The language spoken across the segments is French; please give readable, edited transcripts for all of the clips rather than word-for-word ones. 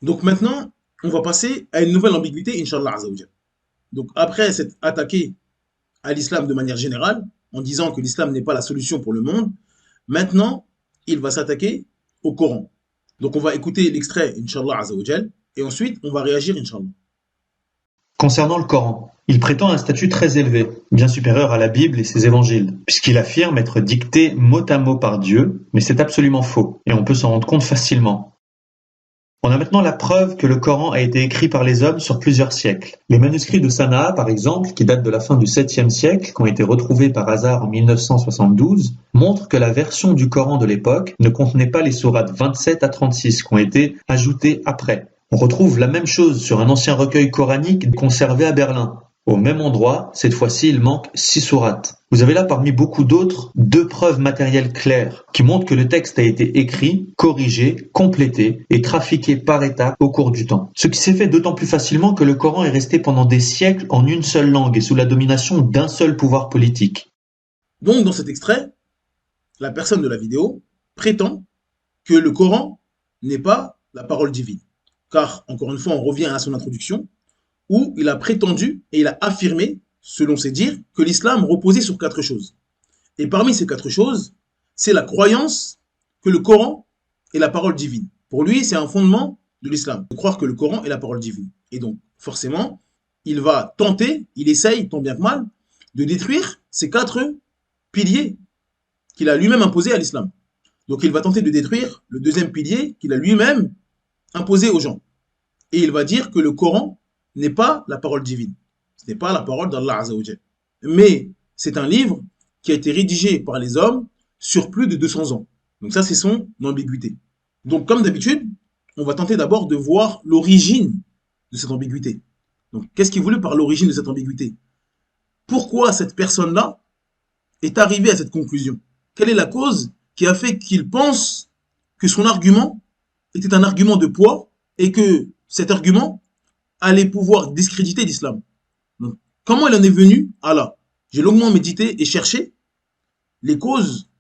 Donc maintenant, on va passer à une nouvelle ambiguïté, Inch'Allah Azzawajal. Donc après s'être attaqué à l'islam de manière générale, en disant que l'islam n'est pas la solution pour le monde, maintenant, il va s'attaquer au Coran. Donc on va écouter l'extrait, Inch'Allah Azzawajal, et ensuite on va réagir, Inch'Allah. Concernant le Coran, il prétend un statut très élevé, bien supérieur à la Bible et ses évangiles, puisqu'il affirme être dicté mot à mot par Dieu, mais c'est absolument faux, et on peut s'en rendre compte facilement. On a maintenant la preuve que le Coran a été écrit par les hommes sur plusieurs siècles. Les manuscrits de Sanaa, par exemple, qui datent de la fin du 7e siècle, qui ont été retrouvés par hasard en 1972, montrent que la version du Coran de l'époque ne contenait pas les sourates 27 à 36 qui ont été ajoutées après. On retrouve la même chose sur un ancien recueil coranique conservé à Berlin. Au même endroit, cette fois-ci, il manque 6 sourates. Vous avez là, parmi beaucoup d'autres, 2 preuves matérielles claires qui montrent que le texte a été écrit, corrigé, complété et trafiqué par étapes au cours du temps. Ce qui s'est fait d'autant plus facilement que le Coran est resté pendant des siècles en une seule langue et sous la domination d'un seul pouvoir politique. Donc dans cet extrait, la personne de la vidéo prétend que le Coran n'est pas la parole divine. Car, encore une fois, on revient à son introduction, où il a prétendu et il a affirmé, selon ses dires, que l'islam reposait sur 4 choses. Et parmi ces 4 choses, c'est la croyance que le Coran est la parole divine. Pour lui, c'est un fondement de l'islam, de croire que le Coran est la parole divine. Et donc, forcément, il va tenter, il essaye, tant bien que mal, de détruire ces 4 piliers qu'il a lui-même imposés à l'islam. Donc, il va tenter de détruire le deuxième pilier qu'il a lui-même imposé aux gens. Et il va dire que le Coran n'est pas la parole divine. Ce n'est pas la parole d'Allah Azzawajal. Mais c'est un livre qui a été rédigé par les hommes sur plus de 200 ans. Donc ça, c'est son ambiguïté. Donc comme d'habitude, on va tenter d'abord de voir l'origine de cette ambiguïté. Donc qu'est-ce qu'il voulait par l'origine de cette ambiguïté? Pourquoi cette personne-là est arrivée à cette conclusion? Quelle est la cause qui a fait qu'il pense que son argument était un argument de poids et que cet argument allait pouvoir discréditer l'islam? Donc, comment il en est venu à là? J'ai longuement médité et cherché les causes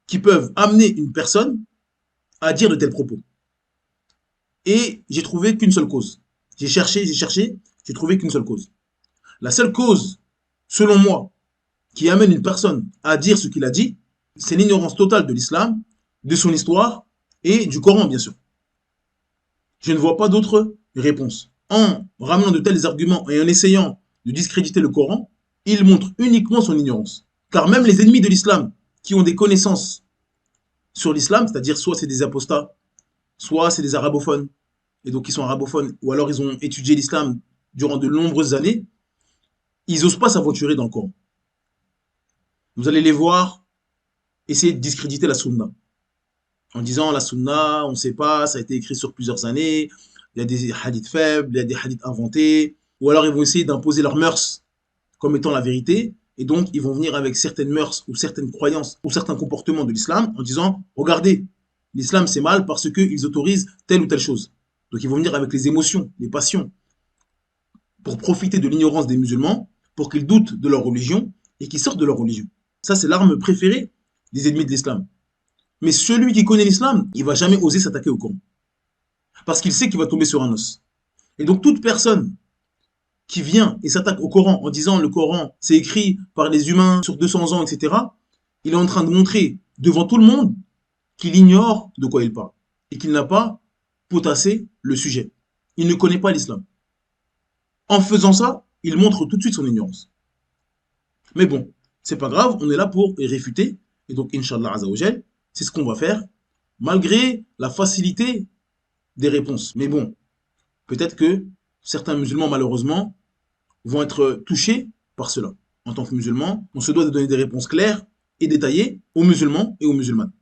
qui peuvent amener une personne à dire de tels propos. Et j'ai trouvé qu'une seule cause. J'ai cherché, j'ai trouvé qu'une seule cause. La seule cause, selon moi, qui amène une personne à dire ce qu'il a dit, c'est l'ignorance totale de l'islam, de son histoire et du Coran, bien sûr. Je ne vois pas d'autre réponse. En ramenant de tels arguments et en essayant de discréditer le Coran, il montre uniquement son ignorance. Car même les ennemis de l'islam, qui ont des connaissances sur l'islam, c'est-à-dire soit c'est des apostats, soit c'est des arabophones, et donc ils sont arabophones, ou alors ils ont étudié l'islam durant de nombreuses années, ils n'osent pas s'aventurer dans le Coran. Vous allez les voir essayer de discréditer la sunna, en disant la sunna, on ne sait pas, ça a été écrit sur plusieurs années, il y a des hadiths faibles, il y a des hadiths inventés, ou alors ils vont essayer d'imposer leurs mœurs comme étant la vérité, et donc ils vont venir avec certaines mœurs ou certaines croyances ou certains comportements de l'islam en disant, regardez, l'islam c'est mal parce qu'ils autorisent telle ou telle chose. Donc ils vont venir avec les émotions, les passions, pour profiter de l'ignorance des musulmans, pour qu'ils doutent de leur religion et qu'ils sortent de leur religion. Ça c'est l'arme préférée des ennemis de l'islam. Mais celui qui connaît l'islam, il va jamais oser s'attaquer au Coran. Parce qu'il sait qu'il va tomber sur un os. Et donc toute personne qui vient et s'attaque au Coran en disant le Coran c'est écrit par les humains sur 200 ans, etc., il est en train de montrer devant tout le monde qu'il ignore de quoi il parle et qu'il n'a pas potassé le sujet. Il ne connaît pas l'islam. En faisant ça, il montre tout de suite son ignorance. Mais bon, c'est pas grave, on est là pour réfuter. Et donc, Inch'Allah Azzawajal, c'est ce qu'on va faire, malgré la facilité des réponses. Mais bon, peut-être que certains musulmans, malheureusement, vont être touchés par cela. En tant que musulmans, on se doit de donner des réponses claires et détaillées aux musulmans et aux musulmanes.